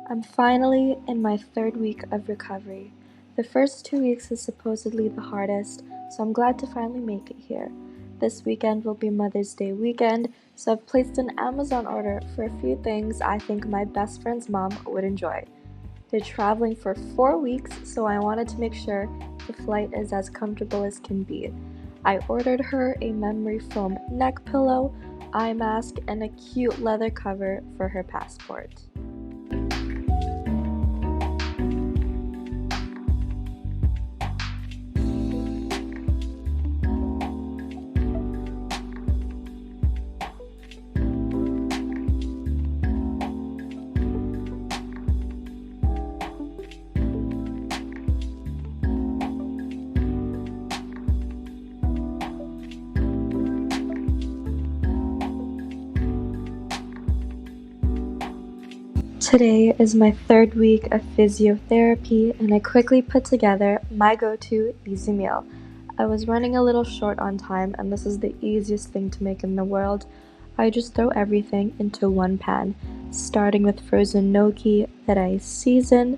I'm finally in my third week of recovery. The first 2 weeks is supposedly the hardest, so I'm glad to finally make it here. This weekend will be Mother's Day weekend, so I've placed an Amazon order for a few things I think my best friend's mom would enjoy. They're traveling for 4 weeks, so I wanted to make sure the flight is as comfortable as can be. I ordered her a memory foam neck pillow, eye mask, and a cute leather cover for her passport. Today is my third week of physiotherapy, and I quickly put together my go-to easy meal. I was running a little short on time, and this is the easiest thing to make in the world. I just throw everything into one pan, starting with frozen gnocchi that I season,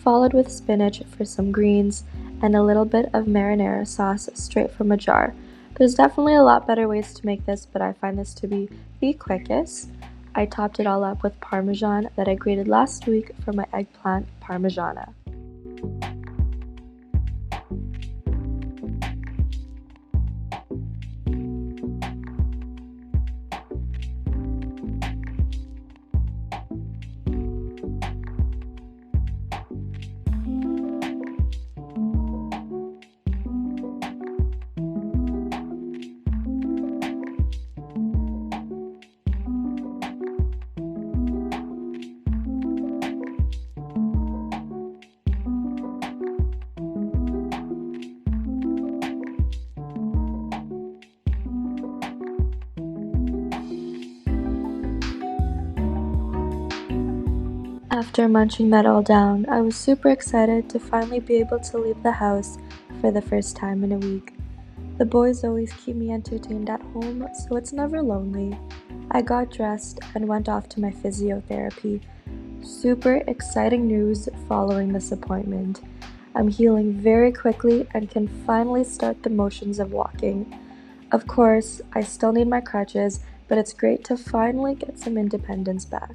followed with spinach for some greens, and a little bit of marinara sauce straight from a jar. There's definitely a lot better ways to make this, but I find this to be the quickest. I topped it all up with Parmesan that I grated last week for my eggplant parmigiana. After munching that all down, I was super excited to finally be able to leave the house for the first time in a week. The boys always keep me entertained at home, so it's never lonely. I got dressed and went off to my physiotherapy. Super exciting news following this appointment. I'm healing very quickly and can finally start the motions of walking. Of course, I still need my crutches, but it's great to finally get some independence back.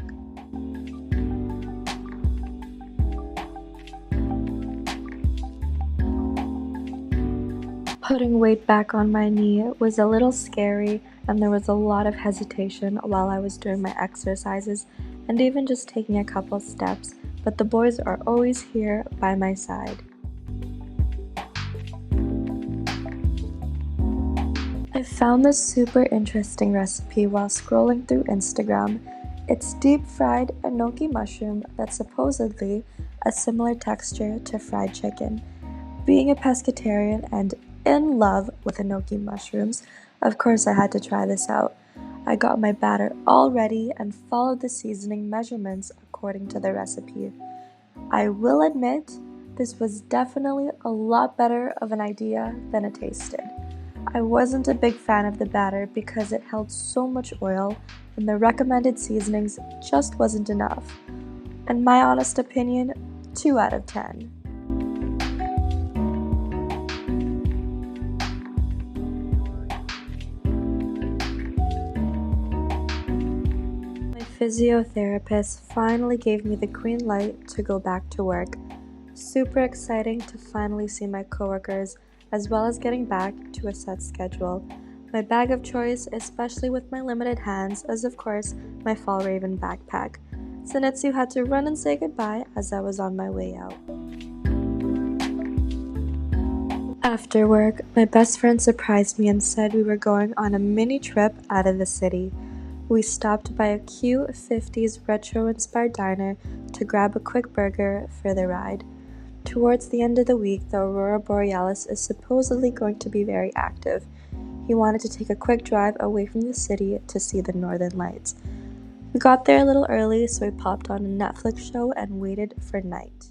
Putting weight back on my knee was a little scary, and there was a lot of hesitation while I was doing my exercises and even just taking a couple steps, but the boys are always here by my side. I found this super interesting recipe while scrolling through Instagram. It's deep fried enoki mushroom that's supposedly a similar texture to fried chicken. Being a pescatarian and in love with enoki mushrooms, of course I had to try this out. I got my batter all ready and followed the seasoning measurements according to the recipe. I will admit, this was definitely a lot better of an idea than it tasted. I wasn't a big fan of the batter because it held so much oil and the recommended seasonings just wasn't enough. In my honest opinion, 2 out of 10. My physiotherapist finally gave me the green light to go back to work. Super exciting to finally see my coworkers, as well as getting back to a set schedule. My bag of choice, especially with my limited hands, is of course my Fall Raven backpack. Zenitsu had to run and say goodbye as I was on my way out. After work, my best friend surprised me and said we were going on a mini trip out of the city. We stopped by a cute 50s retro-inspired diner to grab a quick burger for the ride. Towards the end of the week, the aurora borealis is supposedly going to be very active. He wanted to take a quick drive away from the city to see the northern lights. We got there a little early, so we popped on a Netflix show and waited for night.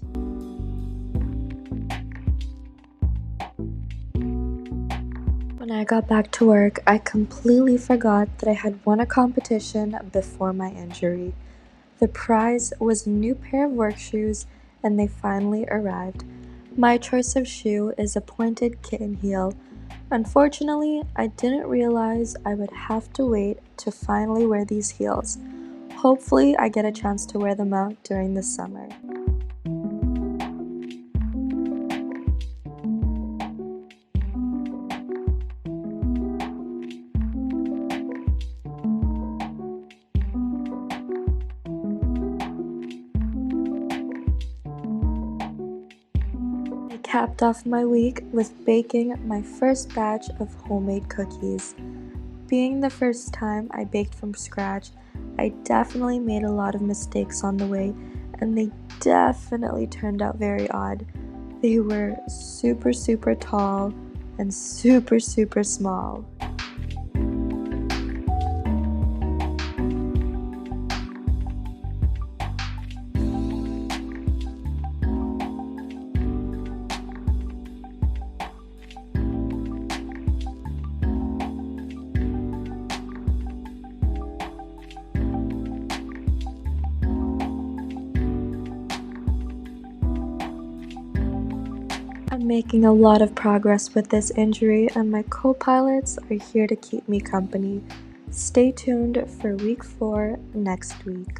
When I got back to work, I completely forgot that I had won a competition before my injury. The prize was a new pair of work shoes, and they finally arrived. My choice of shoe is a pointed kitten heel. Unfortunately, I didn't realize I would have to wait to finally wear these heels. Hopefully, I get a chance to wear them out during the summer. I capped off my week with baking my first batch of homemade cookies. Being the first time I baked from scratch, I definitely made a lot of mistakes on the way, and they definitely turned out very odd. They were super tall and super small. I'm making a lot of progress with this injury, and my co-pilots are here to keep me company. Stay tuned for week 4 next week.